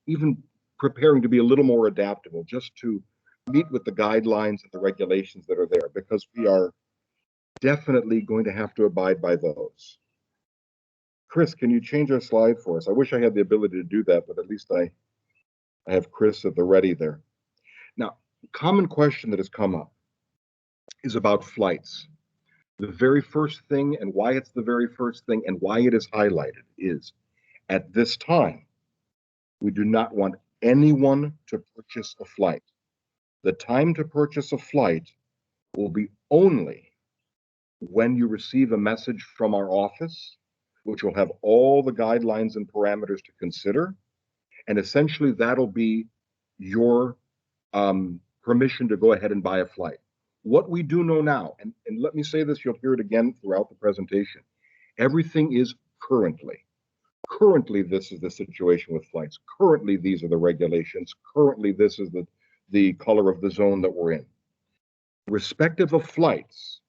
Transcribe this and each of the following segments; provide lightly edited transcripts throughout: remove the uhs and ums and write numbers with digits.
even preparing to be a little more adaptable, just to meet with the guidelines and the regulations that are there, because we are definitely going to have to abide by those. Chris, can you change our slide for us? I wish I had the ability to do that, but at least I have Chris at the ready there. Now, common question that has come up is about flights. The very first thing, and why it's the very first thing, and why it is highlighted, is at this time, we do not want anyone to purchase a flight. The time to purchase a flight will be only when you receive a message from our office, which will have all the guidelines and parameters to consider. And essentially, that'll be your permission to go ahead and buy a flight. What we do know now, and let me say this, you'll hear it again throughout the presentation, everything is currently. Currently, this is the situation with flights. Currently, these are the regulations. Currently, this is the color of the zone that we're in. Respective of flights,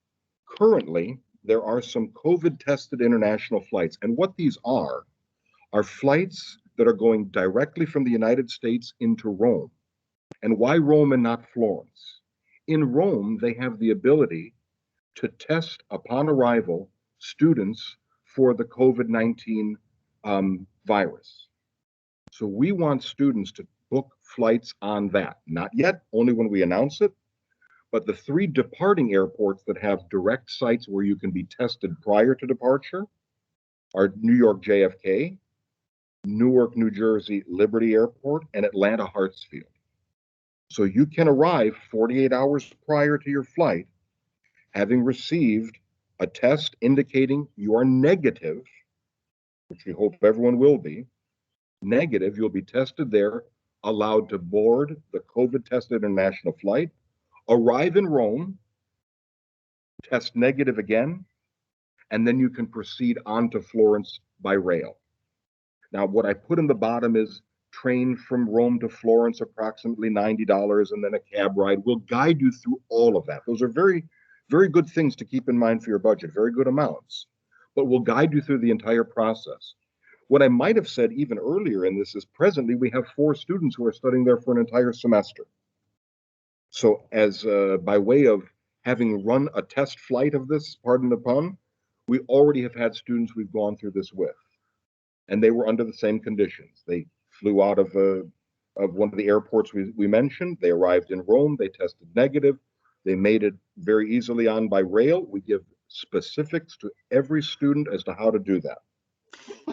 currently, there are some COVID-tested international flights. And what these are flights that are going directly from the United States into Rome. And why Rome and not Florence? In Rome, they have the ability to test upon arrival students for the COVID-19 virus. So we want students to book flights on that. Not yet, only when we announce it. But the 3 departing airports that have direct sites where you can be tested prior to departure are New York JFK, Newark, New Jersey Liberty Airport, and Atlanta Hartsfield. So you can arrive 48 hours prior to your flight, having received a test indicating you are negative, which we hope everyone will be, negative. You'll be tested there, allowed to board the COVID-tested international flight, arrive in Rome, test negative again, and then you can proceed on to Florence by rail. Now, what I put in the bottom is train from Rome to Florence, approximately $90, and then a cab ride. We'll guide you through all of that. Those are very, very good things to keep in mind for your budget, very good amounts. But we'll guide you through the entire process. What I might have said even earlier in this is presently we have 4 students who are studying there for an entire semester. So as by way of having run a test flight of this, pardon the pun, we already have had students we've gone through this with. And they were under the same conditions. They flew out of one of the airports we mentioned. They arrived in Rome. They tested negative. They made it very easily on by rail. We give specifics to every student as to how to do that.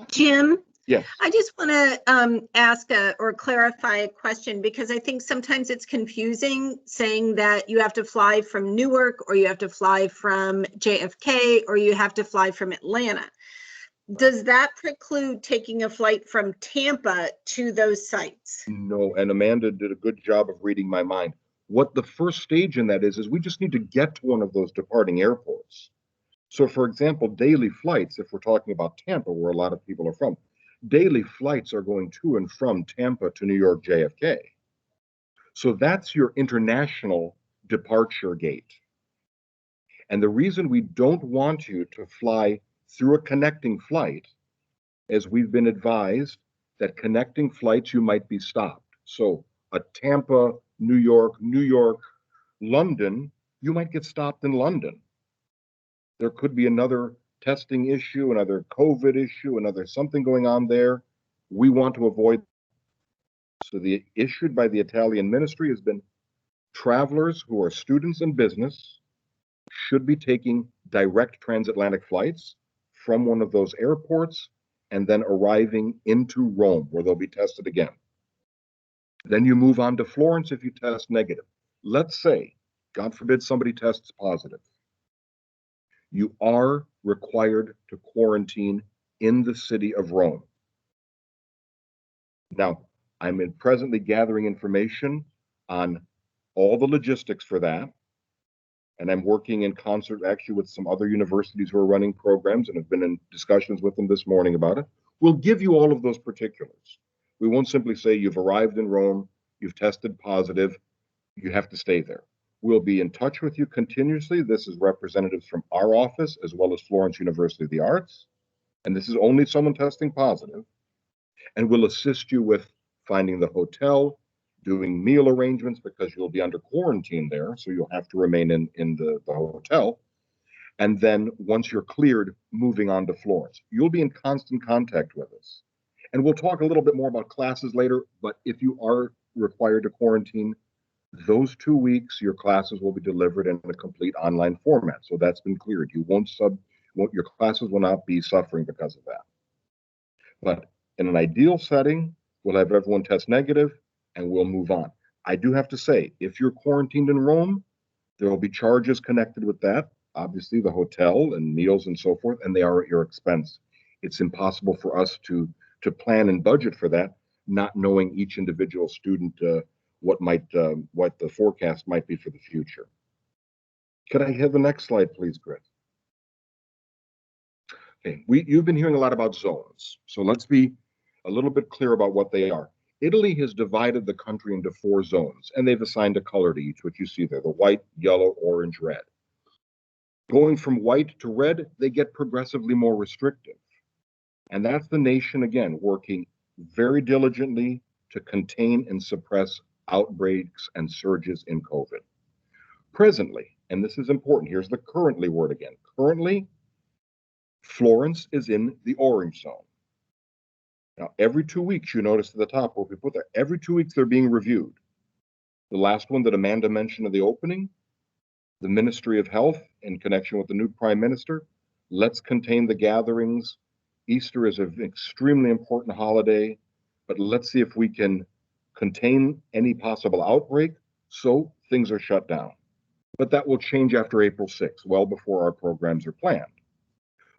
Jim? Yes. I just want to ask or clarify a question, because I think sometimes it's confusing saying that you have to fly from Newark, or you have to fly from JFK, or you have to fly from Atlanta. Does that preclude taking a flight from Tampa to those sites? No, and Amanda did a good job of reading my mind. What the first stage in that is we just need to get to one of those departing airports. So, for example, daily flights, if we're talking about Tampa, where a lot of people are from, daily flights are going to and from Tampa to New York JFK. So that's your international departure gate. And the reason we don't want you to fly through a connecting flight, as we've been advised that connecting flights, you might be stopped. So a Tampa, New York, London, you might get stopped in London. There could be another testing issue, another COVID issue, another something going on there. We want to avoid. So the issued by the Italian ministry has been travelers who are students in business should be taking direct transatlantic flights from one of those airports and then arriving into Rome, where they'll be tested again. Then you move on to Florence if you test negative. Let's say, God forbid, somebody tests positive. You are required to quarantine in the city of Rome. Now, I'm presently gathering information on all the logistics for that. And I'm working in concert actually with some other universities who are running programs and have been in discussions with them this morning about it. We'll give you all of those particulars. We won't simply say you've arrived in Rome, you've tested positive, you have to stay there. We'll be in touch with you continuously. This is representatives from our office as well as Florence University of the Arts. And this is only someone testing positive. And we'll assist you with finding the hotel, doing meal arrangements because you'll be under quarantine there, so you'll have to remain in the hotel. And then once you're cleared, moving on to Florence. You'll be in constant contact with us. And we'll talk a little bit more about classes later, but if you are required to quarantine, those 2 weeks, your classes will be delivered in a complete online format. So that's been cleared. Your classes will not be suffering because of that. But in an ideal setting, we'll have everyone test negative and we'll move on. I do have to say, if you're quarantined in Rome, there will be charges connected with that. Obviously, the hotel and meals and so forth, and they are at your expense. It's impossible for us to plan and budget for that, not knowing each individual student what the forecast might be for the future. Could I have the next slide, please, Chris? Okay, you've been hearing a lot about zones, so let's be a little bit clear about what they are. Italy has divided the country into 4 zones, and they've assigned a color to each, which you see there, the white, yellow, orange, red. Going from white to red, they get progressively more restrictive. And that's the nation, again, working very diligently to contain and suppress outbreaks and surges in COVID. Presently, and this is important, here's the currently word again. Currently, Florence is in the orange zone. Now, every 2 weeks, you notice at the top what we put there, every 2 weeks they're being reviewed. The last one that Amanda mentioned at the opening, the Ministry of Health, in connection with the new Prime Minister, let's contain the gatherings. Easter is an extremely important holiday, but let's see if we can contain any possible outbreak, so things are shut down. But that will change after April 6th, well before our programs are planned.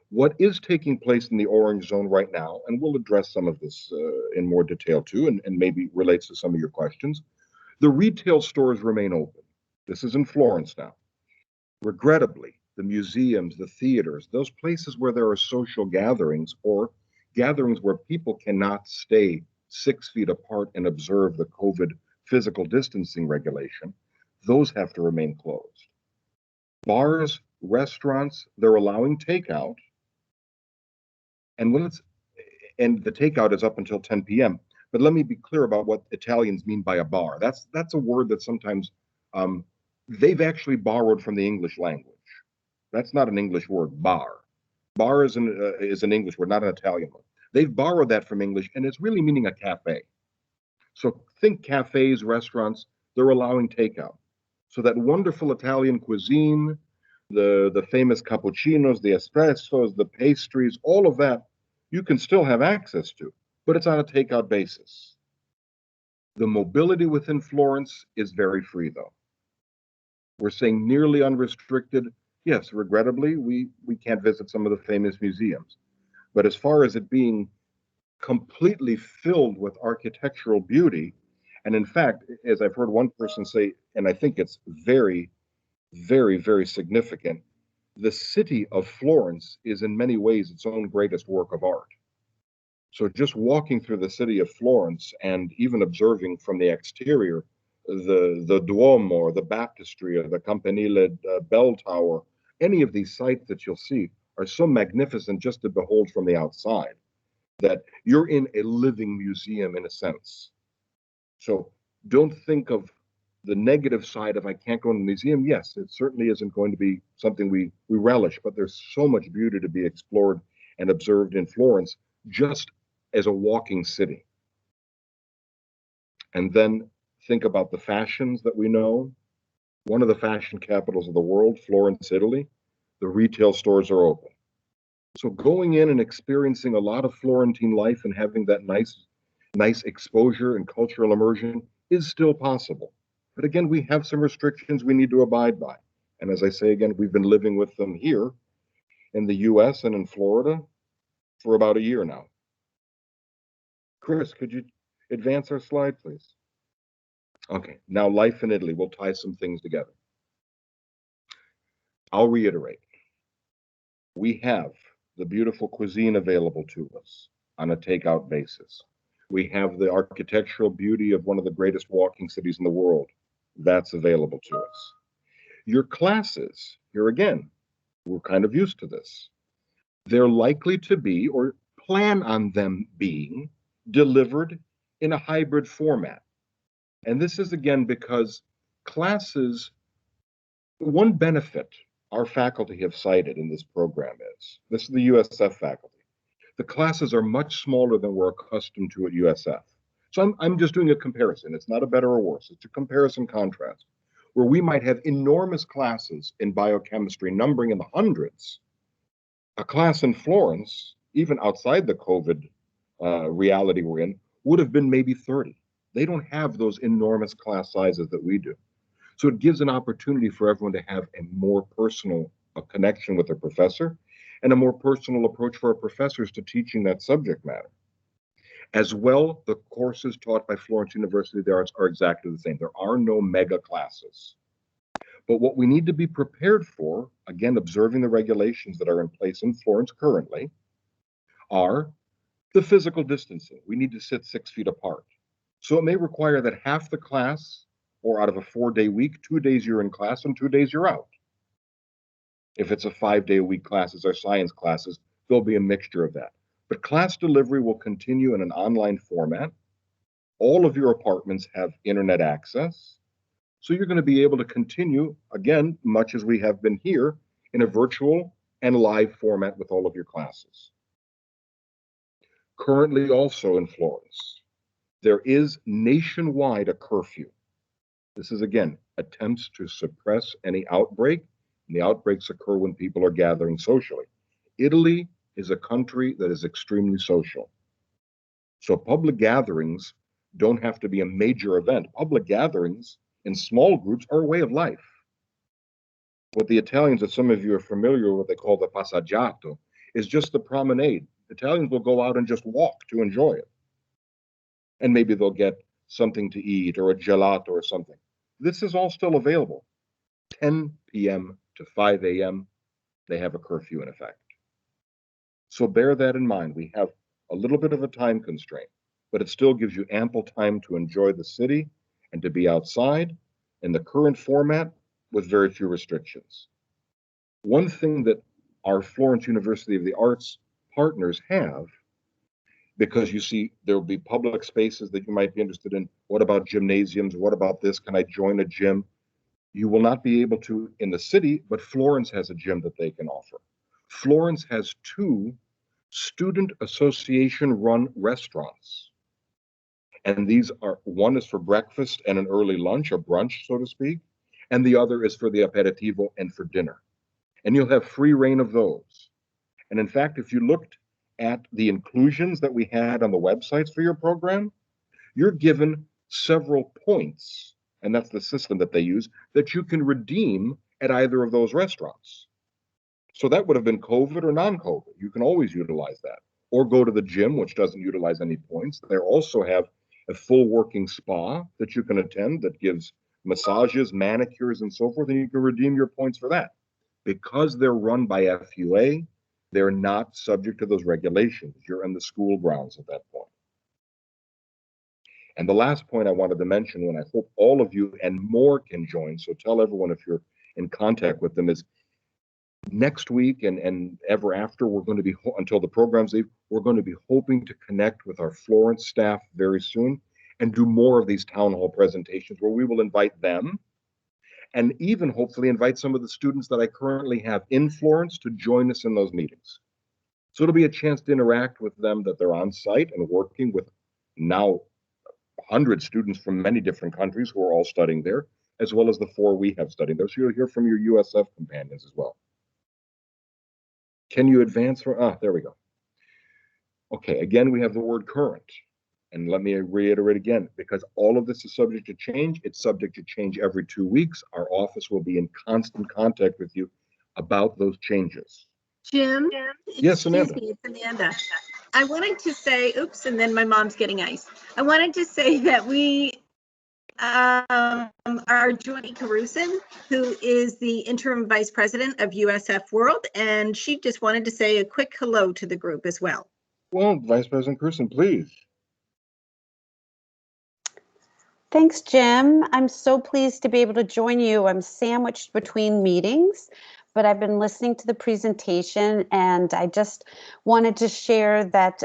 What is taking place in the orange zone right now, and we'll address some of this in more detail too, and maybe relates to some of your questions, the retail stores remain open. This is in Florence now. Regrettably, the museums, the theaters, those places where there are social gatherings or gatherings where people cannot stay 6 feet apart and observe the COVID physical distancing regulation, those have to remain closed. Bars, restaurants, they're allowing takeout. And the takeout is up until 10 p.m. But let me be clear about what Italians mean by a bar. That's a word that sometimes they've actually borrowed from the English language. That's not an English word, bar. Bar is an English word, not an Italian word. They've borrowed that from English, and it's really meaning a cafe. So think cafes, restaurants, they're allowing takeout. So that wonderful Italian cuisine, the famous cappuccinos, the espressos, the pastries, all of that, you can still have access to, but it's on a takeout basis. The mobility within Florence is very free, though. We're saying nearly unrestricted. Yes, regrettably, we can't visit some of the famous museums. But as far as it being completely filled with architectural beauty, and in fact, as I've heard one person say, and I think it's very, very, very significant, the city of Florence is in many ways its own greatest work of art. So just walking through the city of Florence and even observing from the exterior, the Duomo, or the Baptistry, or the Campanile bell tower, any of these sites that you'll see are so magnificent just to behold from the outside that you're in a living museum in a sense. So don't think of the negative side of I can't go to the museum. Yes, it certainly isn't going to be something we relish, but there's so much beauty to be explored and observed in Florence just as a walking city. And then think about the fashions that we know. One of the fashion capitals of the world, Florence, Italy, the retail stores are open. So going in and experiencing a lot of Florentine life and having that nice exposure and cultural immersion is still possible. But again, we have some restrictions we need to abide by. And as I say again, we've been living with them here in the US and in Florida for about a year now. Chris, could you advance our slide, please? Okay, now life in Italy. We'll tie some things together. I'll reiterate. We have the beautiful cuisine available to us on a takeout basis. We have the architectural beauty of one of the greatest walking cities in the world. That's available to us. Your classes, here again, we're kind of used to this. They're likely to be, or plan on them being, delivered in a hybrid format. And this is again because classes, one benefit our faculty have cited in this program is, this is the USF faculty, the classes are much smaller than we're accustomed to at USF. So I'm just doing a comparison. It's not a better or worse. It's a comparison contrast, where we might have enormous classes in biochemistry numbering in the hundreds. A class in Florence, even outside the COVID reality we're in, would have been maybe 30. They don't have those enormous class sizes that we do. So it gives an opportunity for everyone to have a more personal connection with their professor and a more personal approach for our professors to teaching that subject matter. As well, the courses taught by Florence University of the Arts are exactly the same. There are no mega classes. But what we need to be prepared for, again, observing the regulations that are in place in Florence currently, are the physical distancing. We need to sit 6 feet apart. So it may require that half the class, or out of a 4-day week, 2 days you're in class and 2 days you're out. If it's a 5-day-a-week classes or science classes, there'll be a mixture of that. But class delivery will continue in an online format. All of your apartments have internet access. So you're going to be able to continue, again, much as we have been here, in a virtual and live format with all of your classes. Currently also in Florence, there is nationwide a curfew. This is, again, attempts to suppress any outbreak, and the outbreaks occur when people are gathering socially. Italy is a country that is extremely social. So public gatherings don't have to be a major event. Public gatherings in small groups are a way of life. What the Italians, that some of you are familiar with, what they call the passeggiato, is just the promenade. Italians will go out and just walk to enjoy it. And maybe they'll get something to eat or a gelato or something. This is all still available. 10 p.m. to 5 a.m., they have a curfew in effect. So bear that in mind. We have a little bit of a time constraint, but it still gives you ample time to enjoy the city and to be outside in the current format with very few restrictions. One thing that our Florence University of the Arts partners have, because you see there will be public spaces that you might be interested in. What about gymnasiums? What about this? Can I join a gym? You will not be able to in the city, but Florence has a gym that they can offer. Florence has 2 student association run restaurants. And these are, one is for breakfast and an early lunch, a brunch, so to speak, and the other is for the aperitivo and for dinner. And you'll have free reign of those. And in fact, if you looked at the inclusions that we had on the websites for your program, you're given several points, and that's the system that they use, that you can redeem at either of those restaurants. So that would have been COVID or non-COVID. You can always utilize that. Or go to the gym, which doesn't utilize any points. They also have a full working spa that you can attend that gives massages, manicures, and so forth, and you can redeem your points for that. Because they're run by FUA, they're not subject to those regulations. You're in the school grounds at that point. And the last point I wanted to mention, when I hope all of you and more can join, so tell everyone if you're in contact with them, is next week and ever after, we're going to be, until the program's leave, we're going to be hoping to connect with our Florence staff very soon and do more of these town hall presentations where we will invite them and even hopefully invite some of the students that I currently have in Florence to join us in those meetings. So it'll be a chance to interact with them, that they're on site and working with now 100 students from many different countries who are all studying there, as well as the 4 we have studying there. So you'll hear from your USF companions as well. Can you advance for, there we go. Okay, again, we have the word current. And let me reiterate again, because all of this is subject to change, it's subject to change every 2 weeks. Our office will be in constant contact with you about those changes. Jim? Yes, Amanda. Excuse me, it's Amanda. I wanted to say, oops, and then my mom's getting ice. I wanted to say that we are joining Carusin, who is the interim vice president of USF World, and she just wanted to say a quick hello to the group as well. Well, Vice President Carusin, please. Thanks, Jim. I'm so pleased to be able to join you. I'm sandwiched between meetings, but I've been listening to the presentation, and I just wanted to share that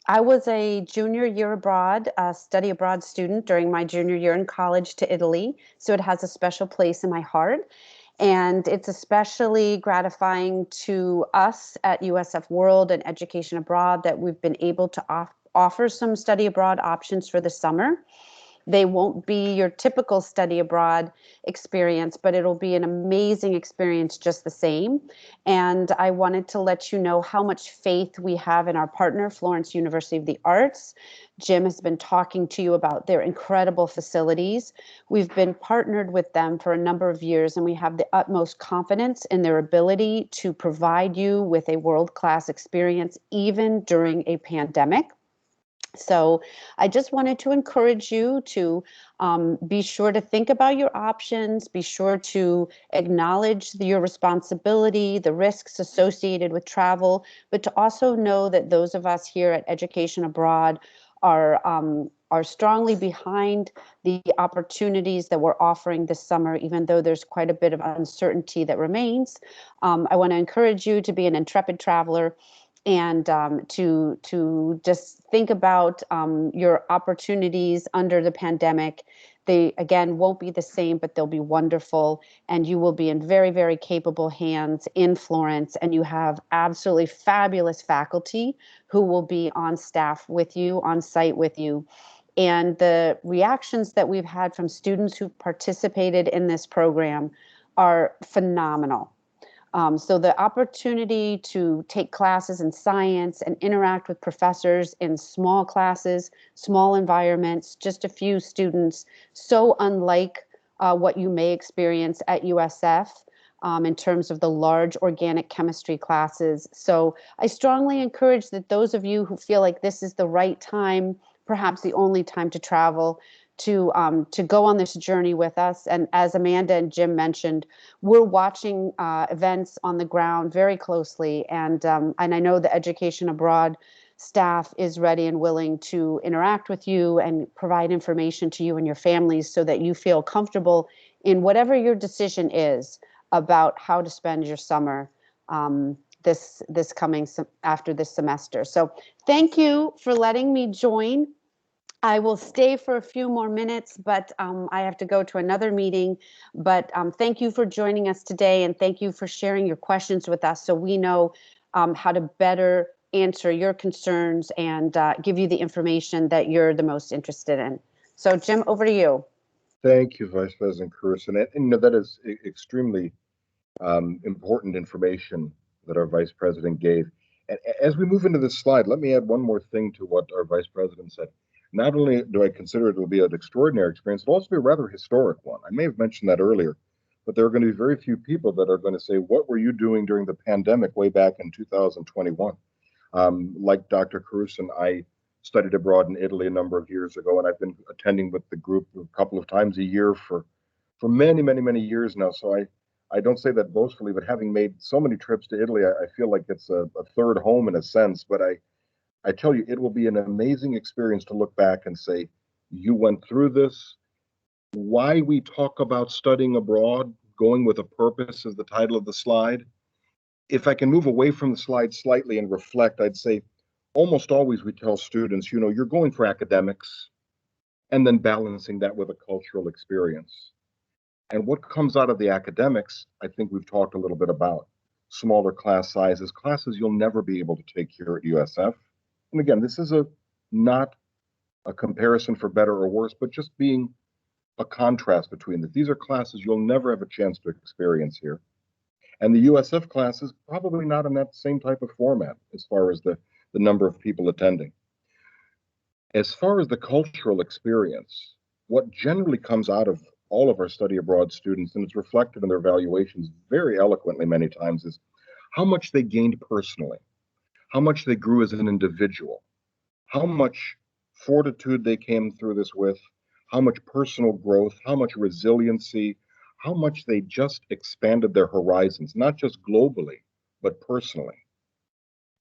I was a junior year abroad, study abroad student during my junior year in college to Italy. So it has a special place in my heart. And it's especially gratifying to us at USF World and Education Abroad that we've been able to offer some study abroad options for the summer. They won't be your typical study abroad experience, but it'll be an amazing experience just the same. And I wanted to let you know how much faith we have in our partner, Florence University of the Arts. Jim has been talking to you about their incredible facilities. We've been partnered with them for a number of years, and we have the utmost confidence in their ability to provide you with a world-class experience, even during a pandemic. So I just wanted to encourage you to be sure to think about your options, be sure to acknowledge your responsibility, the risks associated with travel, but to also know that those of us here at Education Abroad are strongly behind the opportunities that we're offering this summer, even though there's quite a bit of uncertainty that remains. I want to encourage you to be an intrepid traveler and to just think about your opportunities under the pandemic. They, again, won't be the same, but they'll be wonderful. And you will be in very, very capable hands in Florence. And you have absolutely fabulous faculty who will be on staff with you, on site with you. And the reactions that we've had from students who've participated in this program are phenomenal. So the opportunity to take classes in science and interact with professors in small classes, small environments, just a few students, so unlike what you may experience at USF in terms of the large organic chemistry classes. So I strongly encourage that those of you who feel like this is the right time, perhaps the only time to travel, to go on this journey with us. And as Amanda and Jim mentioned, we're watching events on the ground very closely, and I know the Education Abroad staff is ready and willing to interact with you and provide information to you and your families so that you feel comfortable in whatever your decision is about how to spend your summer this coming after this semester. So thank you for letting me join. I will stay for a few more minutes, but I have to go to another meeting. But thank you for joining us today, and thank you for sharing your questions with us so we know how to better answer your concerns and give you the information that you're the most interested in. So Jim, over to you. Thank you, Vice President Curson. And that is extremely important information that our Vice President gave. And as we move into this slide, let me add one more thing to what our Vice President said. Not only do I consider it will be an extraordinary experience, it'll also be a rather historic one. I may have mentioned that earlier, but there are going to be very few people that are going to say, what were you doing during the pandemic way back in 2021? Like Dr. Caruson, I studied abroad in Italy a number of years ago, and I've been attending with the group a couple of times a year for many, many, many years now. So I don't say that boastfully, but having made so many trips to Italy, I feel like it's a third home in a sense. But I tell you, it will be an amazing experience to look back and say, you went through this. Why we talk about studying abroad, going with a purpose is the title of the slide. If I can move away from the slide slightly and reflect, I'd say almost always we tell students, you're going for academics and then balancing that with a cultural experience. And what comes out of the academics, I think we've talked a little bit about. Smaller class sizes, classes you'll never be able to take here at USF. And again, this is not a comparison for better or worse, but just being a contrast between that. These are classes you'll never have a chance to experience here. And the USF classes probably not in that same type of format as far as the number of people attending. As far as the cultural experience, what generally comes out of all of our study abroad students, and it's reflected in their evaluations very eloquently many times, is how much they gained personally, how much they grew as an individual, how much fortitude they came through this with, how much personal growth, how much resiliency, how much they just expanded their horizons, not just globally, but personally.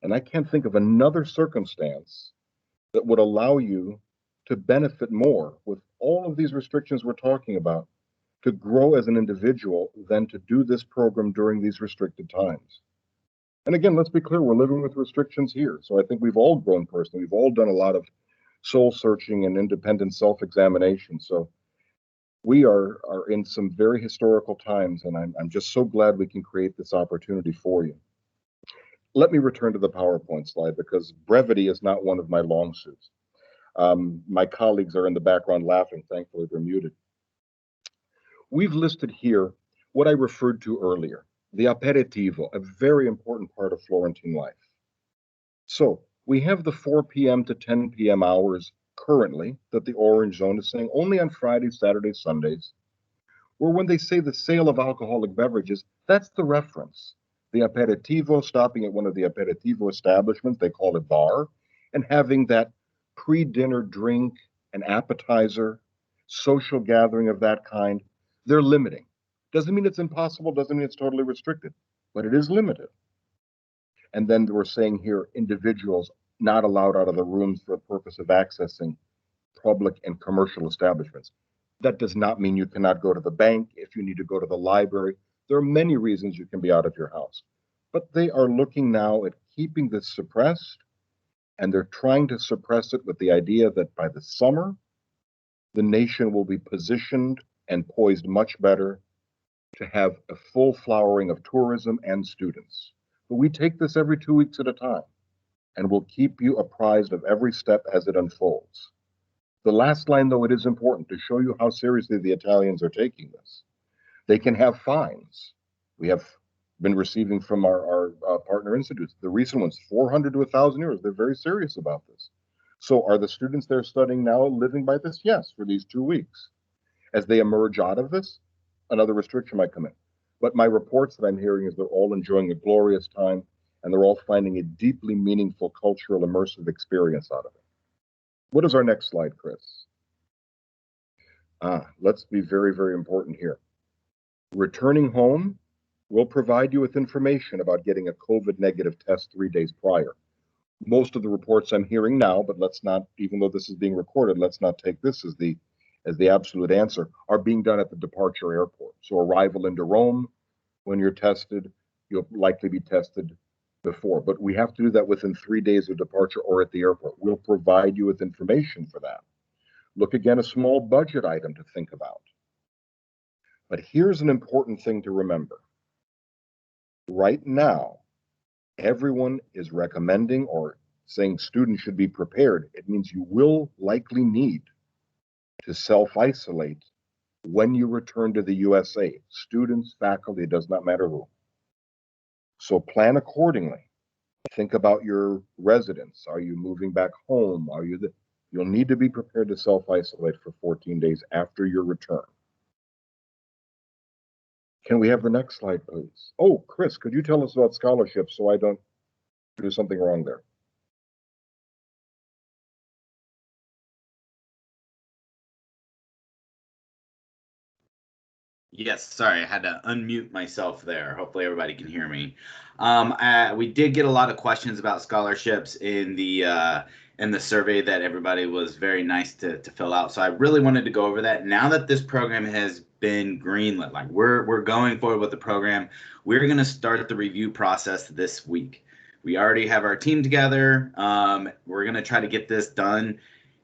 And I can't think of another circumstance that would allow you to benefit more with all of these restrictions we're talking about, to grow as an individual than to do this program during these restricted times. And again, let's be clear, we're living with restrictions here. So I think we've all grown personally. We've all done a lot of soul searching and independent self-examination. So we are in some very historical times, and I'm just so glad we can create this opportunity for you. Let me return to the PowerPoint slide because brevity is not one of my long suits. My colleagues are in the background laughing. Thankfully, they're muted. We've listed here what I referred to earlier, the aperitivo, a very important part of Florentine life. So we have the 4 p.m. to 10 p.m. hours currently that the orange zone is saying only on Fridays, Saturdays, Sundays, or when they say the sale of alcoholic beverages, that's the reference. The aperitivo, stopping at one of the aperitivo establishments, they call it bar, and having that pre-dinner drink, an appetizer, social gathering of that kind, they're limiting. Doesn't mean it's impossible, doesn't mean it's totally restricted, but it is limited. And then we're saying here, individuals not allowed out of the rooms for the purpose of accessing public and commercial establishments. That does not mean you cannot go to the bank if you need to go to the library. There are many reasons you can be out of your house. But they are looking now at keeping this suppressed, and they're trying to suppress it with the idea that by the summer, the nation will be positioned and poised much better to have a full flowering of tourism and students. But we take this every 2 weeks at a time, and we'll keep you apprised of every step as it unfolds. The last line, though, it is important to show you how seriously the Italians are taking this. They can have fines. We have been receiving from our partner institutes, the recent ones, 400 to 1,000 euros. They're very serious about this. So are the students they're studying now living by this? Yes, for these 2 weeks. As they emerge out of this, another restriction might come in. But my reports that I'm hearing is they're all enjoying a glorious time, and they're all finding a deeply meaningful cultural immersive experience out of it. What is our next slide, Chris? Let's be very, very important here. Returning home will provide you with information about getting a COVID negative test 3 days prior. Most of the reports I'm hearing now, but let's not, even though this is being recorded, let's not take this as the absolute answer, are being done at the departure airport. So arrival into Rome, when you're tested, you'll likely be tested before. But we have to do that within 3 days of departure or at the airport. We'll provide you with information for that. Look again, a small budget item to think about. But here's an important thing to remember. Right now, everyone is recommending or saying students should be prepared. It means you will likely need to self-isolate when you return to the USA. Students, faculty, it does not matter who. So plan accordingly. Think about your residence. Are you moving back home? You'll need to be prepared to self-isolate for 14 days after your return. Can we have the next slide, please? Oh, Chris, could you tell us about scholarships so I don't do something wrong there? Yes, sorry, I had to unmute myself there. Hopefully everybody can hear me. We did get a lot of questions about scholarships in the survey that everybody was very nice to fill out. So I really wanted to go over that. Now that this program has been greenlit, like we're going forward with the program, we're going to start the review process this week. We already have our team together. We're going to try to get this done.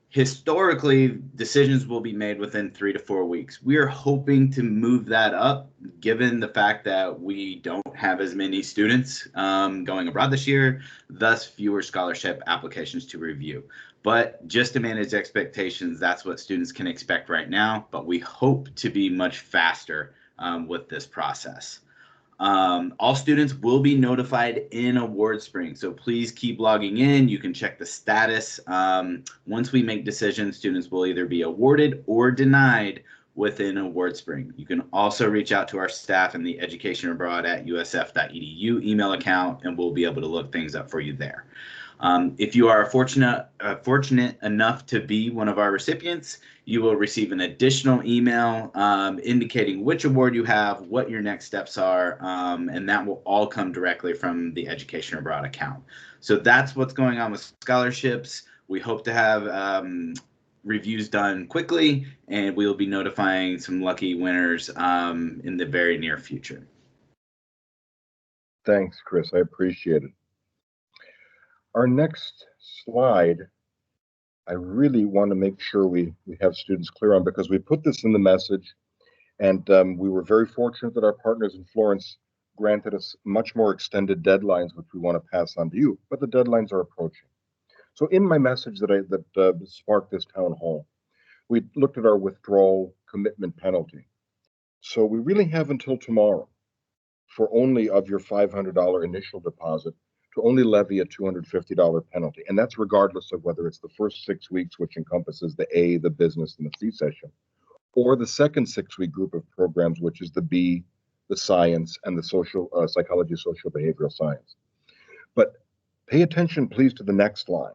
Historically, decisions will be made within 3 to 4 weeks. We are hoping to move that up, given the fact that we don't have as many students going abroad this year, thus fewer scholarship applications to review. But just to manage expectations, that's what students can expect right now. But we hope to be much faster with this process. All students will be notified in AwardSpring, so please keep logging in. You can check the status. Once we make decisions, students will either be awarded or denied within AwardSpring. You can also reach out to our staff in the Education Abroad at usf.edu email account, and we'll be able to look things up for you there. If you are fortunate enough to be one of our recipients, you will receive an additional email indicating which award you have, what your next steps are, and that will all come directly from the Education Abroad account. So that's what's going on with scholarships. We hope to have reviews done quickly, and we will be notifying some lucky winners in the very near future. Thanks, Chris. I appreciate it. Our next slide, I really want to make sure we have students clear on, because we put this in the message, and we were very fortunate that our partners in Florence granted us much more extended deadlines, which we want to pass on to you, but the deadlines are approaching. So in my message that sparked this town hall, we looked at our withdrawal commitment penalty. So we really have until tomorrow for only of your $500 initial deposit to only levy a $250 penalty. And that's regardless of whether it's the first 6 weeks, which encompasses the A, the business, and the C session, or the second 6-week group of programs, which is the B, the science, and the social psychology, social behavioral science. But pay attention, please, to the next line.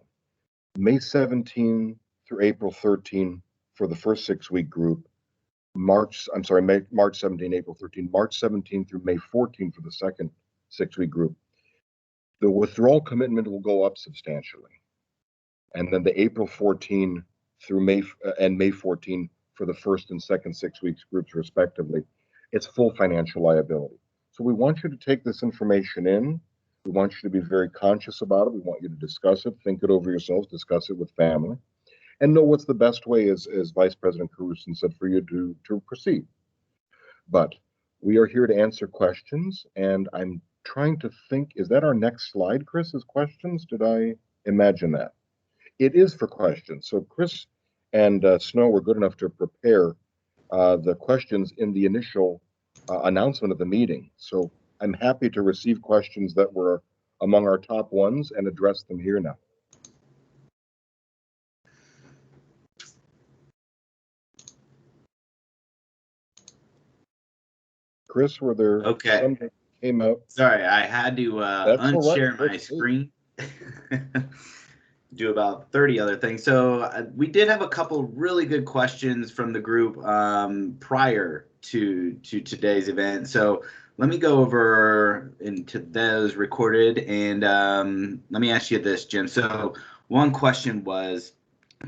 May 17 through April 13 for the first 6-week group, March 17, April 13, March 17 through May 14 for the second 6-week group. The withdrawal commitment will go up substantially. And then the April 14 through May 14 for the first and second 6 weeks groups respectively, it's full financial liability. So we want you to take this information in. We want you to be very conscious about it. We want you to discuss it, think it over yourselves, discuss it with family, and know what's the best way, as Vice President Caruson said, for you to proceed. But we are here to answer questions, and I'm trying to think, is that our next slide, Chris, is questions? Did I imagine that? It is for questions. So Chris and Snow were good enough to prepare the questions in the initial announcement of the meeting. So I'm happy to receive questions that were among our top ones and address them here now. Chris, were there some that came out? Sorry, I had to unshare my screen. Do about 30 other things. So we did have a couple really good questions from the group prior to today's event. So let me go over into those recorded, and let me ask you this, Jim. So one question was,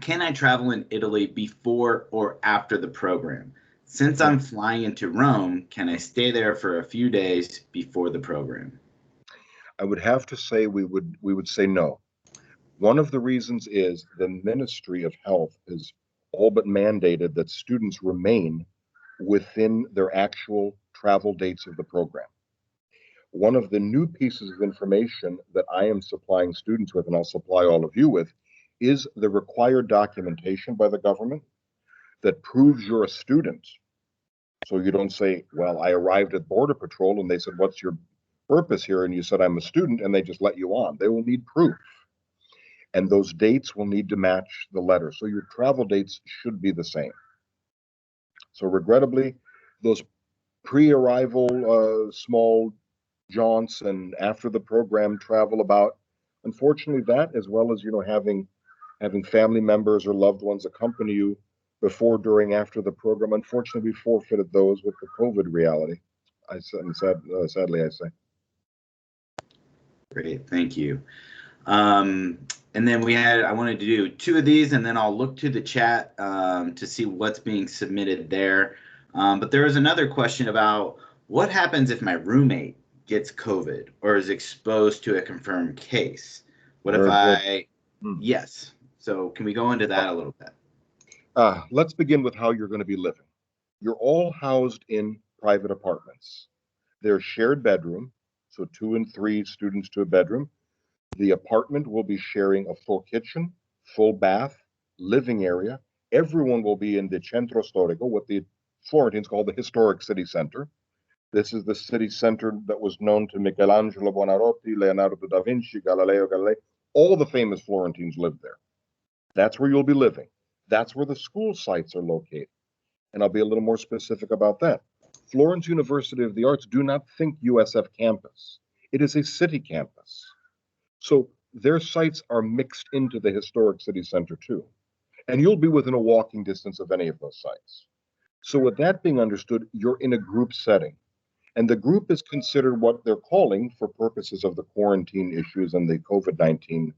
can I travel in Italy before or after the program? Since I'm flying into Rome, can I stay there for a few days before the program? I would have to say we would say no. One of the reasons is the Ministry of Health has all but mandated that students remain within their actual travel dates of the program. One of the new pieces of information that I am supplying students with, and I'll supply all of you with, is the required documentation by the government that proves you're a student. So you don't say, well, I arrived at Border Patrol and they said, what's your purpose here? And you said, I'm a student, and they just let you on. They will need proof. And those dates will need to match the letter. So your travel dates should be the same. So regrettably, those pre-arrival small jaunts and after the program travel about, unfortunately, that, as well as, you know, having family members or loved ones accompany you before, during, after the program, unfortunately, we forfeited those with the COVID reality. Sadly, I say. Great, thank you. And then I wanted to do 2 of these, and then I'll look to the chat to see what's being submitted there. But there was another question about what happens if my roommate gets COVID or is exposed to a confirmed case? What if yes. So can we go into that a little bit? Let's begin with how you're going to be living. You're all housed in private apartments. They're shared bedroom, so 2 and 3 students to a bedroom. The apartment will be sharing a full kitchen, full bath, living area. Everyone will be in the Centro Storico, what the Florentines call the historic city center. This is the city center that was known to Michelangelo Buonarroti, Leonardo da Vinci, Galileo Galilei. All the famous Florentines lived there. That's where you'll be living. That's where the school sites are located. And I'll be a little more specific about that. Florence University of the Arts, do not think USF campus. It is a city campus. So their sites are mixed into the historic city center too. And you'll be within a walking distance of any of those sites. So with that being understood, you're in a group setting. And the group is considered what they're calling, for purposes of the quarantine issues and the COVID-19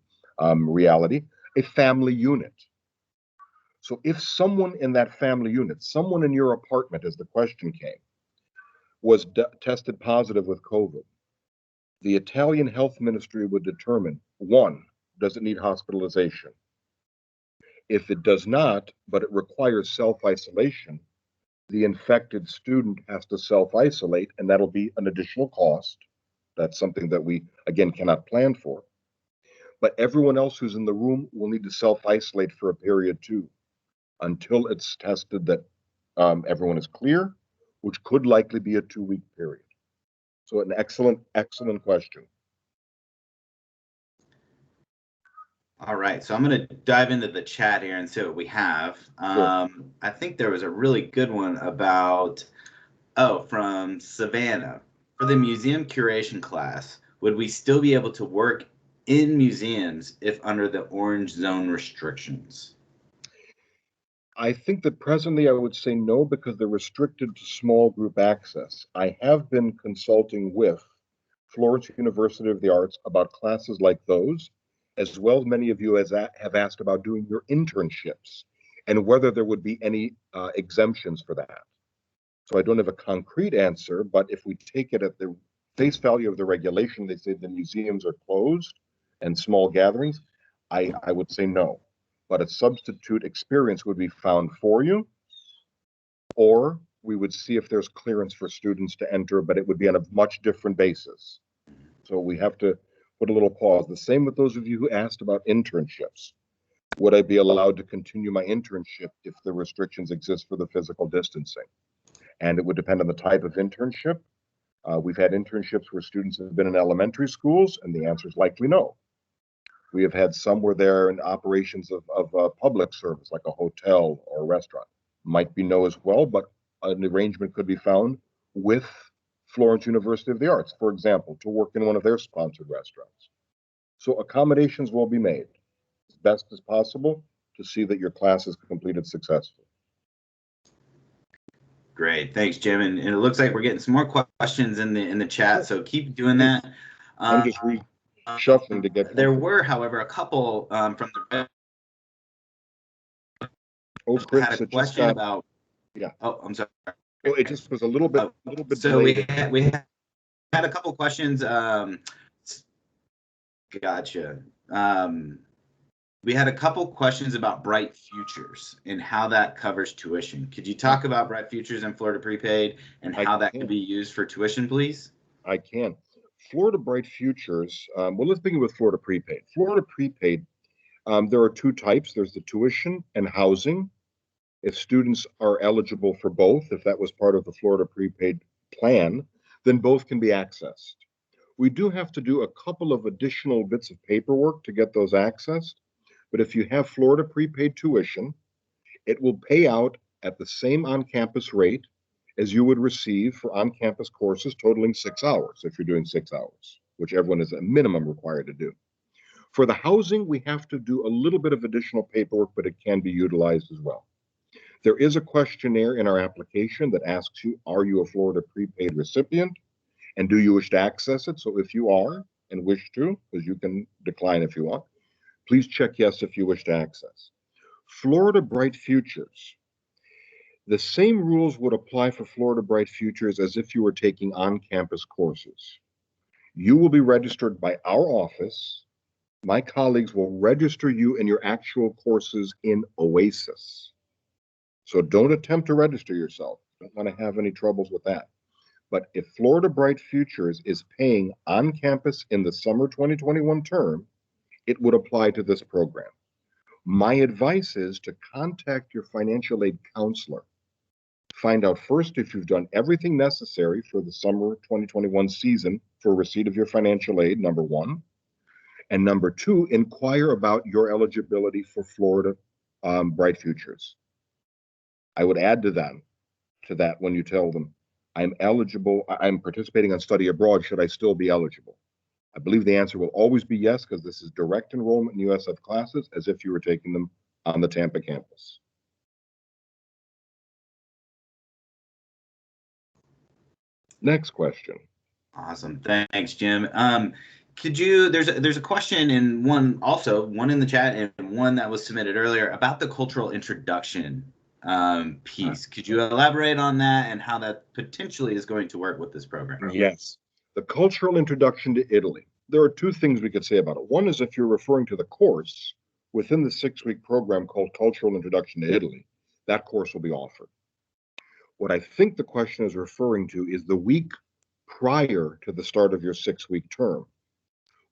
reality, a family unit. So if someone in that family unit, someone in your apartment, as the question came, was tested positive with COVID, The Italian health ministry would determine, one, does it need hospitalization? If it does not, but it requires self-isolation, the infected student has to self-isolate, and that'll be an additional cost. That's something that we, again, cannot plan for. But everyone else who's in the room will need to self-isolate for a period too, until it's tested that everyone is clear, which could likely be a 2-week period. So an excellent, excellent question. All right, so I'm going to dive into the chat here and see what we have. Sure. I think there was a really good one about, from Savannah. For the museum curation class, would we still be able to work in museums if under the orange zone restrictions? I think that presently I would say no, because they're restricted to small group access. I have been consulting with Florence University of the Arts about classes like those, as well as many of you have asked about doing your internships and whether there would be any exemptions for that. So I don't have a concrete answer, but if we take it at the face value of the regulation, they say the museums are closed and small gatherings, I would say no. But a substitute experience would be found for you, or we would see if there's clearance for students to enter, but it would be on a much different basis. So we have to put a little pause. The same with those of you who asked about internships. Would I be allowed to continue my internship if the restrictions exist for the physical distancing? And it would depend on the type of internship. We've had internships where students have been in elementary schools, and the answer is likely no. We have had some where they're in operations of public service, like a hotel or a restaurant. Might be no as well, but an arrangement could be found with Florence University of the Arts, for example, to work in one of their sponsored restaurants. So accommodations will be made as best as possible to see that your class is completed successfully. Great, thanks, Jim. And it looks like we're getting some more questions in the chat, so keep doing that. I'm just reshuffling to get. There were, however, a couple from the. Chris had a question about. Yeah. Oh, I'm sorry. Oh, it just was a little bit. So we had a couple questions. Gotcha. We had a couple questions about Bright Futures and how that covers tuition. Could you talk about Bright Futures and Florida Prepaid and how that could be used for tuition, please? I can. Florida Bright Futures, well, let's begin with Florida Prepaid. Florida Prepaid, there are two types. There's the tuition and housing. If students are eligible for both, if that was part of the Florida Prepaid plan, then both can be accessed. We do have to do a couple of additional bits of paperwork to get those accessed. But if you have Florida Prepaid tuition, it will pay out at the same on-campus rate as you would receive for on-campus courses totaling 6 hours, if you're doing 6 hours, which everyone is a minimum required to do. For the housing, we have to do a little bit of additional paperwork, but it can be utilized as well. There is a questionnaire in our application that asks you, are you a Florida Prepaid recipient? And do you wish to access it? So if you are and wish to, because you can decline if you want, please check yes if you wish to access. Florida Bright Futures. The same rules would apply for Florida Bright Futures as if you were taking on-campus courses. You will be registered by our office. My colleagues will register you in your actual courses in Oasis. So don't attempt to register yourself. Don't want to have any troubles with that. But if Florida Bright Futures is paying on campus in the summer 2021 term, it would apply to this program. My advice is to contact your financial aid counselor. Find out first if you've done everything necessary for the summer 2021 season for receipt of your financial aid, number one. And number two, inquire about your eligibility for Florida Bright Futures. I would add to that when you tell them, I'm eligible, I'm participating on study abroad, should I still be eligible? I believe the answer will always be yes, because this is direct enrollment in USF classes as if you were taking them on the Tampa campus. Next question. Awesome. Thanks, Jim. Could you, there's a question in one in the chat and one that was submitted earlier about the cultural introduction piece. Could you elaborate on that and how that potentially is going to work with this program? Yes. The cultural introduction to Italy. There are two things we could say about it. One is if you're referring to the course within the 6-week program called Cultural Introduction to Italy, that course will be offered. What I think the question is referring to is the week prior to the start of your 6-week term,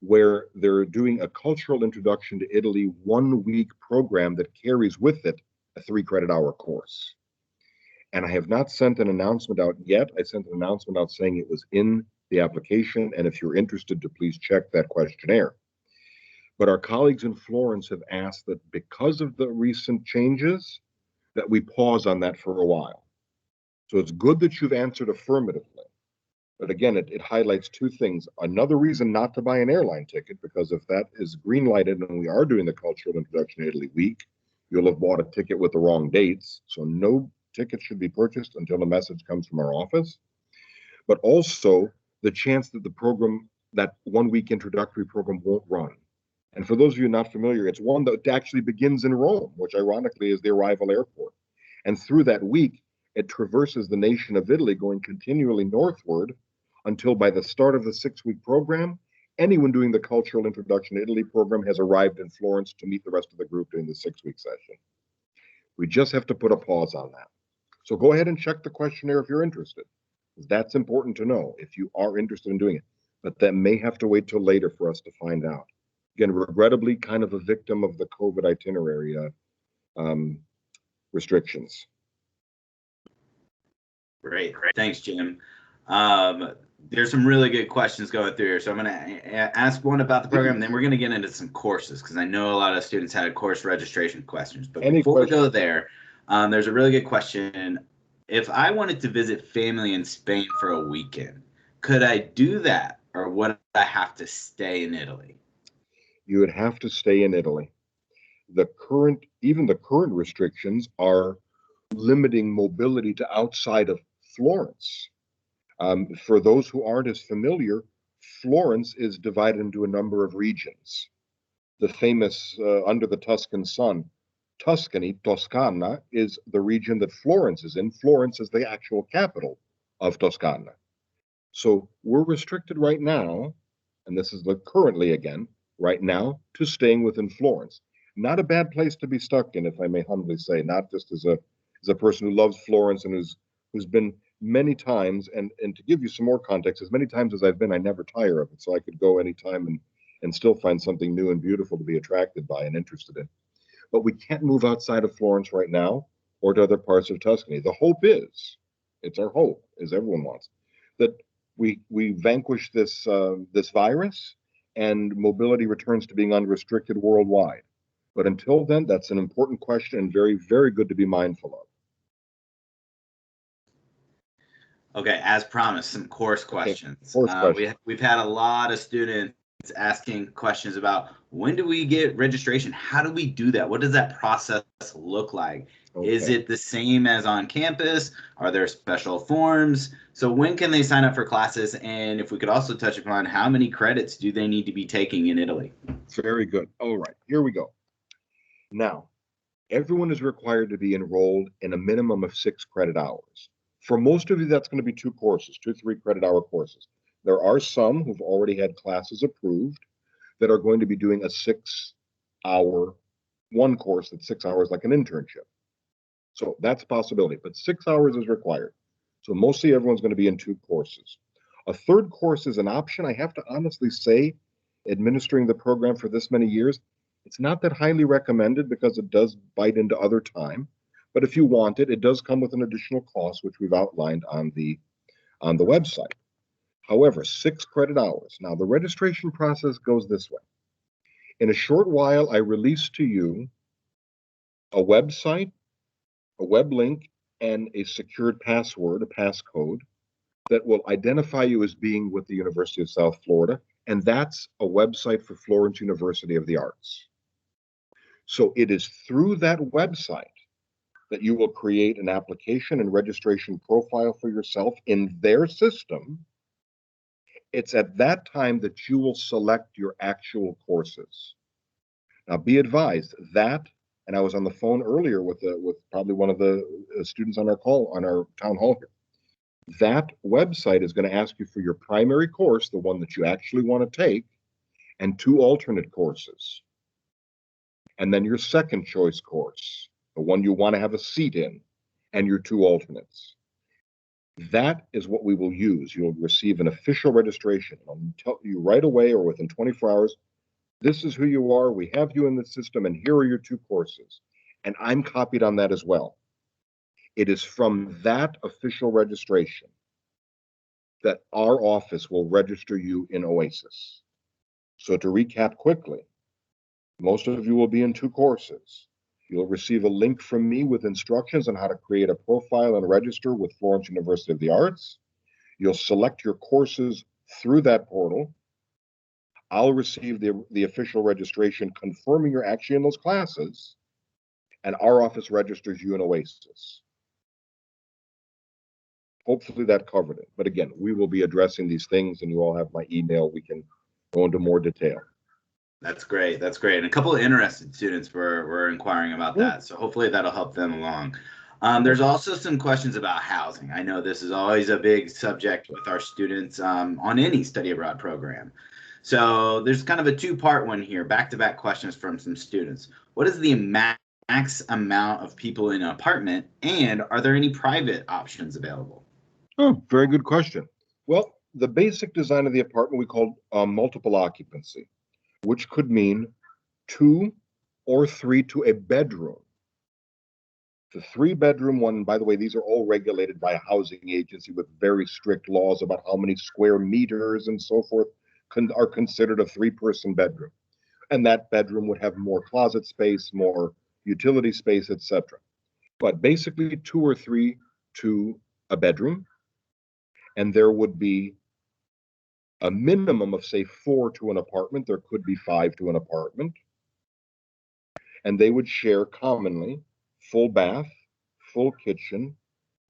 where they're doing a cultural introduction to Italy 1-week program that carries with it a 3-credit-hour course. And I have not sent an announcement out yet. I sent an announcement out saying it was in the application, and if you're interested to please check that questionnaire. But our colleagues in Florence have asked that because of the recent changes, that we pause on that for a while. So it's good that you've answered affirmatively. But again, it highlights two things. Another reason not to buy an airline ticket, because if that is green lighted and we are doing the Cultural Introduction to Italy week, you'll have bought a ticket with the wrong dates. So no ticket should be purchased until the message comes from our office. But also the chance that the program, that 1-week introductory program, won't run. And for those of you not familiar, it's one that actually begins in Rome, which ironically is the arrival airport. And through that week, it traverses the nation of Italy, going continually northward until by the start of the 6-week program, anyone doing the Cultural Introduction to Italy program has arrived in Florence to meet the rest of the group during the 6-week session. We just have to put a pause on that. So go ahead and check the questionnaire if you're interested. That's important to know if you are interested in doing it. But that may have to wait till later for us to find out. Again, regrettably, kind of a victim of the COVID itinerary restrictions. Great. Thanks, Jim. There's some really good questions going through here. So I'm going to ask one about the program, and then we're going to get into some courses, because I know a lot of students had course registration questions. But before we go there, there's a really good question. If I wanted to visit family in Spain for a weekend, could I do that, or would I have to stay in Italy? You would have to stay in Italy. Even the current restrictions are limiting mobility to outside of Florence. For those who aren't as familiar, Florence is divided into a number of regions. The famous, under the Tuscan sun, Tuscany, Toscana, is the region that Florence is in. Florence is the actual capital of Toscana. So we're restricted right now, and this is currently again, right now, to staying within Florence. Not a bad place to be stuck in, if I may humbly say, not just as a person who loves Florence and who's been many times, and to give you some more context, as many times as I've been, I never tire of it. So I could go anytime and still find something new and beautiful to be attracted by and interested in. But we can't move outside of Florence right now or to other parts of Tuscany. The hope is, it's our hope, as everyone wants, that we vanquish this virus and mobility returns to being unrestricted worldwide. But until then, that's an important question and very, very good to be mindful of. Okay, as promised, some course questions. We've had a lot of students asking questions about when do we get registration? How do we do that? What does that process look like? Okay. Is it the same as on campus? Are there special forms? So when can they sign up for classes? And if we could also touch upon how many credits do they need to be taking in Italy? Very good. All right, here we go. Now, everyone is required to be enrolled in a minimum of 6 credit hours. For most of you, that's going to be 2 courses, 2 3-credit-hour courses. There are some who've already had classes approved that are going to be doing a 6-hour, one course that's 6 hours like an internship. So that's a possibility, but 6 hours is required. So mostly everyone's going to be in 2 courses. A 3rd course is an option. I have to honestly say, administering the program for this many years, it's not that highly recommended because it does bite into other time. But if you want it, it does come with an additional cost, which we've outlined on the website. However, 6 credit hours. Now, the registration process goes this way. In a short while, I release to you a website, a web link, and a secured password, a passcode, that will identify you as being with the University of South Florida. And that's a website for Florence University of the Arts. So it is through that website that you will create an application and registration profile for yourself in their system. It's at that time that you will select your actual courses. Now, be advised that, and I was on the phone earlier with probably one of the students on our call, on our town hall here. That website is going to ask you for your primary course, the one that you actually want to take, and 2 alternate courses. And then your second choice course, the one you want to have a seat in, and your 2 alternates. That is what we will use. You'll receive an official registration. I'll tell you right away or within 24 hours, this is who you are, we have you in the system, and here are your 2 courses. And I'm copied on that as well. It is from that official registration that our office will register you in OASIS. So to recap quickly, most of you will be in 2 courses. You'll receive a link from me with instructions on how to create a profile and register with Florence University of the Arts. You'll select your courses through that portal. I'll receive the official registration confirming you're actually in those classes, and our office registers you in OASIS. Hopefully that covered it. But again, we will be addressing these things, and you all have my email. We can go into more detail. That's great. That's great. And a couple of interested students were inquiring about that. So hopefully that'll help them along. There's also some questions about housing. I know this is always a big subject with our students on any study abroad program. So there's kind of a 2-part one here, back-to-back questions from some students. What is the max amount of people in an apartment, and are there any private options available? Oh, very good question. Well, the basic design of the apartment we call multiple occupancy, which could mean 2 or 3 to a bedroom. The 3-bedroom one, by the way, these are all regulated by a housing agency with very strict laws about how many square meters and so forth are considered a 3-person bedroom. And that bedroom would have more closet space, more utility space, etc. But basically 2 or 3 to a bedroom. And there would be a minimum of, say, 4 to an apartment. There could be 5 to an apartment. And they would share commonly full bath, full kitchen,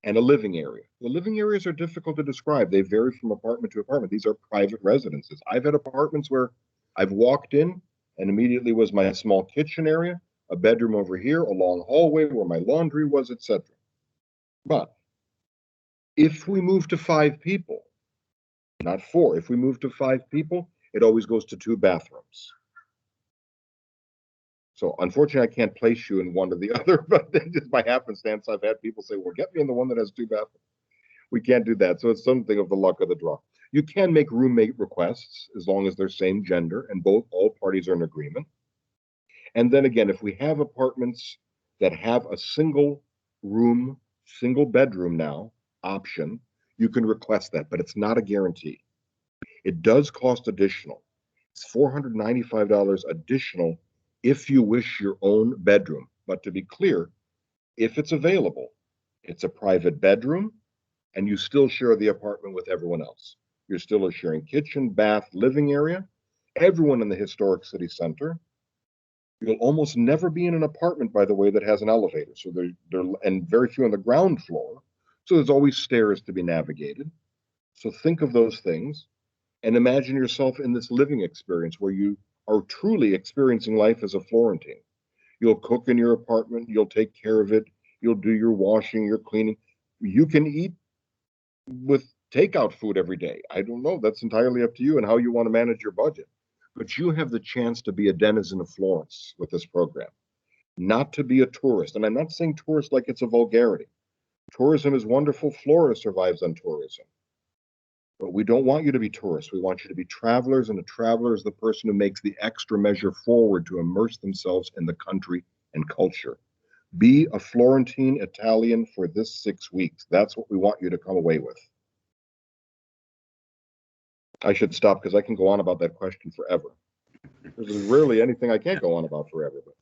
and a living area. The living areas are difficult to describe. They vary from apartment to apartment. These are private residences. I've had apartments where I've walked in and immediately was my small kitchen area, a bedroom over here, a long hallway where my laundry was, etc. But if we move to 5 people, not 4, if we move to 5 people, it always goes to 2 bathrooms. So unfortunately, I can't place you in one or the other, but then just by happenstance, I've had people say, well, get me in the one that has 2 bathrooms. We can't do that. So it's something of the luck of the draw. You can make roommate requests as long as they're same gender and all parties are in agreement. And then again, if we have apartments that have a single room, single bedroom now option, you can request that, but it's not a guarantee. It does cost additional. It's $495 additional if you wish your own bedroom. But to be clear, if it's available, it's a private bedroom and you still share the apartment with everyone else. You're still sharing kitchen, bath, living area, everyone in the historic city center. You'll almost never be in an apartment, by the way, that has an elevator. So and very few on the ground floor. So there's always stairs to be navigated. So think of those things and imagine yourself in this living experience where you are truly experiencing life as a Florentine. You'll cook in your apartment, you'll take care of it, you'll do your washing, your cleaning. You can eat with takeout food every day. I don't know, that's entirely up to you and how you want to manage your budget. But you have the chance to be a denizen of Florence with this program, not to be a tourist. And I'm not saying tourist like it's a vulgarity. Tourism is wonderful. Florida survives on tourism. But we don't want you to be tourists. We want you to be travelers, and a traveler is the person who makes the extra measure forward to immerse themselves in the country and culture. Be a Florentine Italian for this 6 weeks. That's what we want you to come away with. I should stop because I can go on about that question forever. There's rarely anything I can't go on about forever. But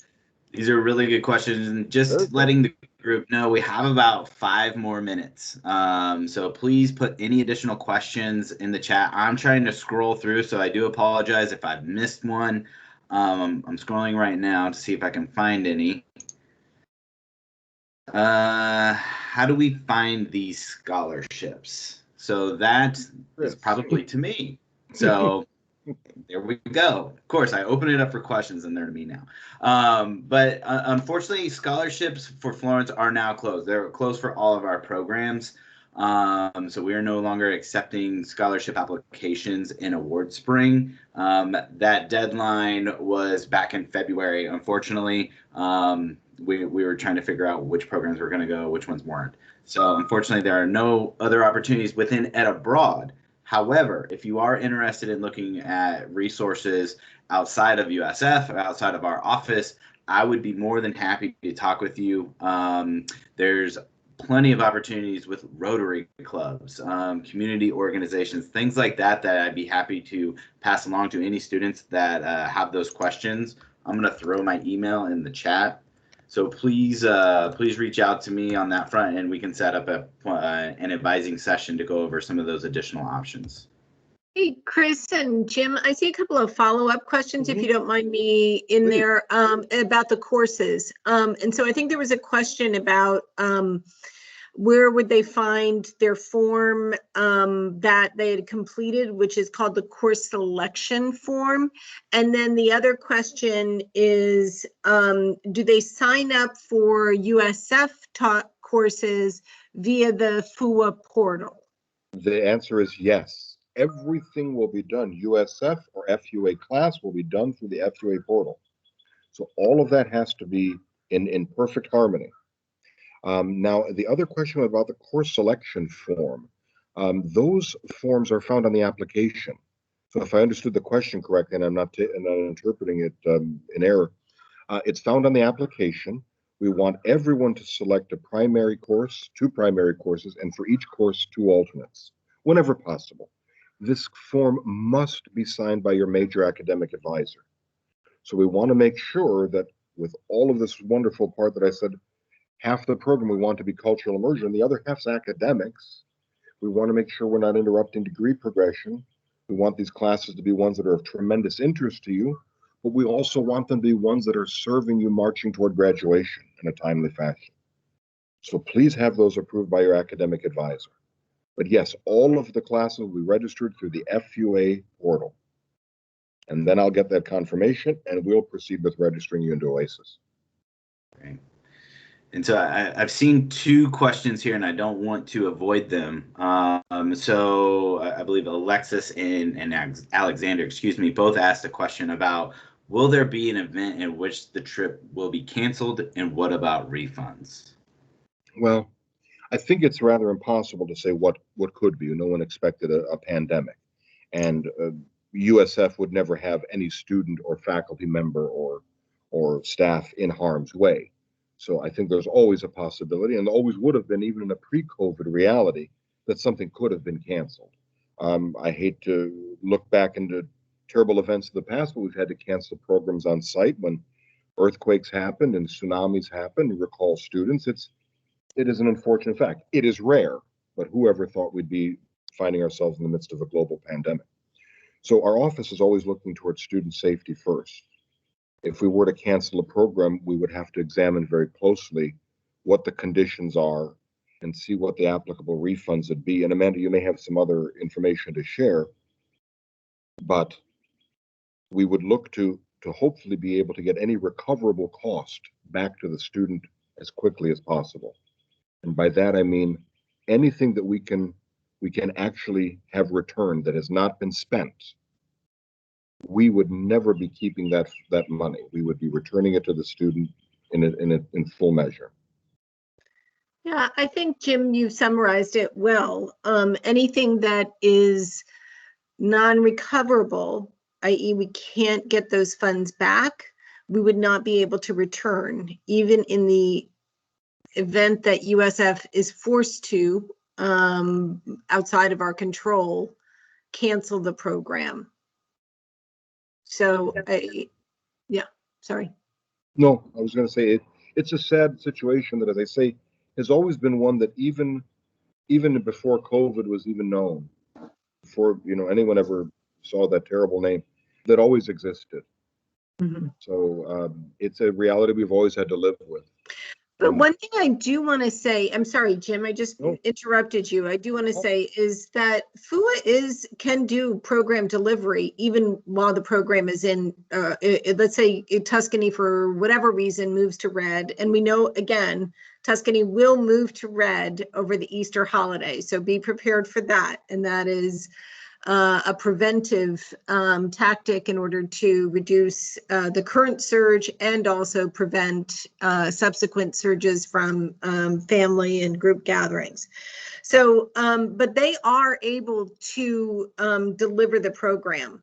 these are really good questions, and just letting the group know we have about 5 more minutes. So please put any additional questions in the chat. I'm trying to scroll through, so I do apologize if I've missed one. I'm scrolling right now to see if I can find any. How do we find these scholarships? So that is probably to me. So there we go. Of course, I open it up for questions and they're to me now. But unfortunately, scholarships for Florence are now closed. They're closed for all of our programs. So we are no longer accepting scholarship applications in award spring. That deadline was back in February. Unfortunately, we were trying to figure out which programs were going to go, which ones weren't. So unfortunately, there are no other opportunities within Ed Abroad. However, if you are interested in looking at resources outside of USF or outside of our office, I would be more than happy to talk with you. There's plenty of opportunities with Rotary clubs, community organizations, things like that, that I'd be happy to pass along to any students that have those questions. I'm going to throw my email in the chat. So please reach out to me on that front, and we can set up an advising session to go over some of those additional options. Hey, Chris and Jim, I see a couple of follow-up questions, if you don't mind me in Please. there, about the courses. And so I think there was a question about where would they find their form that they had completed, which is called the course selection form. And then the other question is, do they sign up for USF taught courses via the FUA portal? The answer is yes. Everything will be done. USF or FUA class will be done through the FUA portal. So all of that has to be in perfect harmony. Now, the other question about the course selection form, those forms are found on the application. So if I understood the question correctly, and I'm not interpreting it in error, it's found on the application. We want everyone to select a primary course, 2 primary courses, and for each course, 2 alternates, whenever possible. This form must be signed by your major academic advisor. So we want to make sure that with all of this wonderful part that I said, half the program we want to be cultural immersion, the other half's academics. We want to make sure we're not interrupting degree progression. We want these classes to be ones that are of tremendous interest to you, but we also want them to be ones that are serving you marching toward graduation in a timely fashion. So please have those approved by your academic advisor. But yes, all of the classes will be registered through the FUA portal. And then I'll get that confirmation and we'll proceed with registering you into OASIS. Okay. And so I've seen 2 questions here, and I don't want to avoid them. So I believe Alexis and Alexander, both asked a question about, will there be an event in which the trip will be canceled, and what about refunds? Well, I think it's rather impossible to say what could be. No one expected a pandemic. And USF would never have any student or faculty member or staff in harm's way. So I think there's always a possibility, and always would have been, even in a pre-COVID reality, that something could have been canceled. I hate to look back into terrible events of the past, but we've had to cancel programs on site when earthquakes happened and tsunamis happened. Recall students. It is an unfortunate fact. It is rare, but whoever thought we'd be finding ourselves in the midst of a global pandemic? So our office is always looking towards student safety first. If we were to cancel a program, we would have to examine very closely what the conditions are and see what the applicable refunds would be. And Amanda, you may have some other information to share, but we would look to hopefully be able to get any recoverable cost back to the student as quickly as possible. And by that, I mean anything that we can actually have returned that has not been spent. We would never be keeping that money. We would be returning it to the student in full measure. Yeah, I think, Jim, you summarized it well. Anything that is non-recoverable, i.e. we can't get those funds back, we would not be able to return, even in the event that USF is forced to, outside of our control, cancel the program. So, yeah, sorry. No, I was going to say it's a sad situation that, as I say, has always been one that even before COVID was even known, before anyone ever saw that terrible name, that always existed. Mm-hmm. So it's a reality we've always had to live with. But one thing I do want to say, I'm sorry, Jim, I just No. interrupted you. I do want to say is that FUA can do program delivery even while the program is in, let's say Tuscany for whatever reason moves to red. And we know, again, Tuscany will move to red over the Easter holiday. So be prepared for that. And that is a preventive tactic in order to reduce the current surge and also prevent subsequent surges from family and group gatherings. So, but they are able to deliver the program.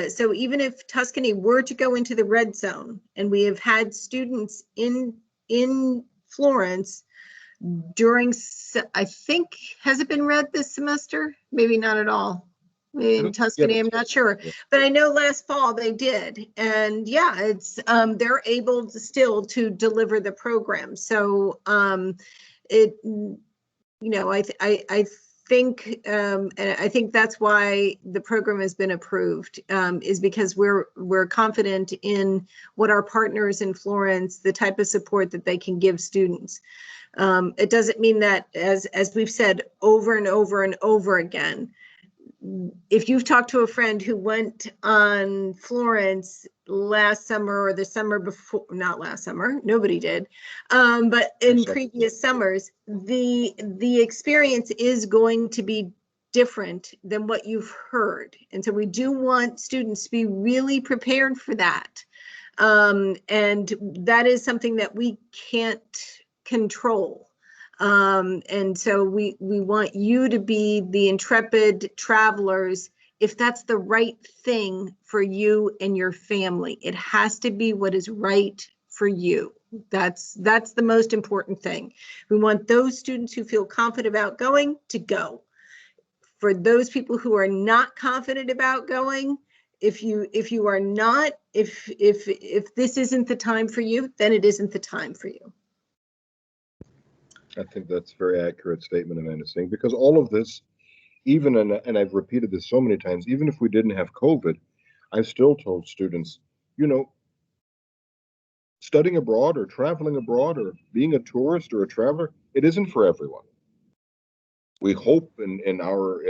So even if Tuscany were to go into the red zone, and we have had students in Florence during, I think, has it been red this semester? Maybe not at all. In Tuscany, I'm not sure, but I know last fall they did, and yeah, it's they're able to still to deliver the program. So it, you know, I think, and I think that's why the program has been approved, is because we're confident in what our partners in Florence, the type of support that they can give students. It doesn't mean that, as we've said over and over and over again, if you've talked to a friend who went on Florence last summer or the summer before, not last summer, nobody did, but in previous summers, the experience is going to be different than what you've heard. And so we do want students to be really prepared for that. And that is something that we can't control. And so we want you to be the intrepid travelers if that's the right thing for you and your family. It has to be what is right for you. That's the most important thing. We want those students who feel confident about going to go. For those people who are not confident about going, if you are not, if this isn't the time for you, then it isn't the time for you. I think that's a very accurate statement, Amanda, saying, because all of this, even, and I've repeated this so many times, even if we didn't have COVID, I've still told students, you know, studying abroad or traveling abroad or being a tourist or a traveler, it isn't for everyone. We hope in our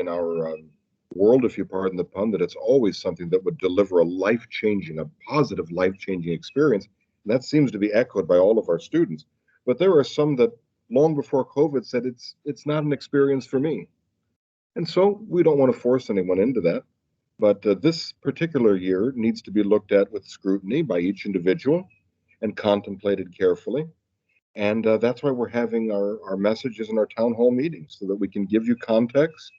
world, if you pardon the pun, that it's always something that would deliver a life-changing, a positive life-changing experience. And that seems to be echoed by all of our students. But there are some that long before COVID said it's not an experience for me. And so we don't want to force anyone into that. But this particular year needs to be looked at with scrutiny by each individual and contemplated carefully. And that's why we're having our messages in our town hall meetings, so that we can give you context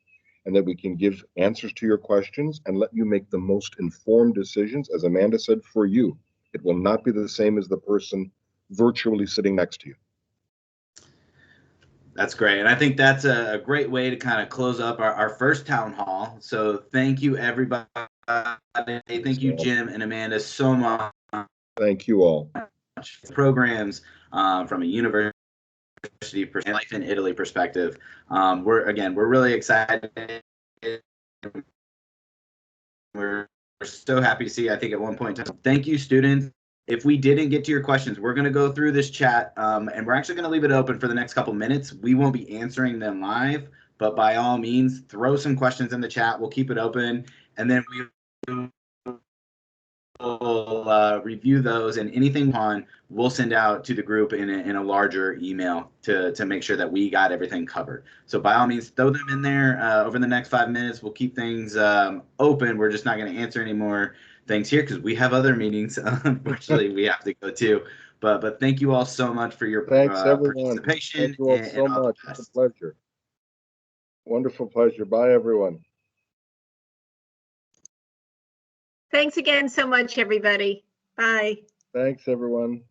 and that we can give answers to your questions and let you make the most informed decisions, as Amanda said, for you. It will not be the same as the person virtually sitting next to you. That's great. And I think that's a great way to kind of close up our first town hall. So thank you, everybody. Thank you, Jim and Amanda, so much. Thank you all. Programs from a university life in Italy perspective. We're really excited. We're so happy to see. I think at one point in time, thank you, students. If we didn't get to your questions, we're going to go through this chat, and we're actually going to leave it open for the next couple minutes. We won't be answering them live, but by all means, throw some questions in the chat. We'll keep it open, and then we will review those, and anything on we'll send out to the group in a larger email to make sure that we got everything covered. So by all means, throw them in there over the next 5 minutes. We'll keep things open. We're just not going to answer any more things here because we have other meetings. Unfortunately, we have to go to. But thank you all so much for your participation. Thank you all so much. It's a pleasure. Wonderful pleasure. Bye, everyone. Thanks again so much, everybody. Bye. Thanks, everyone.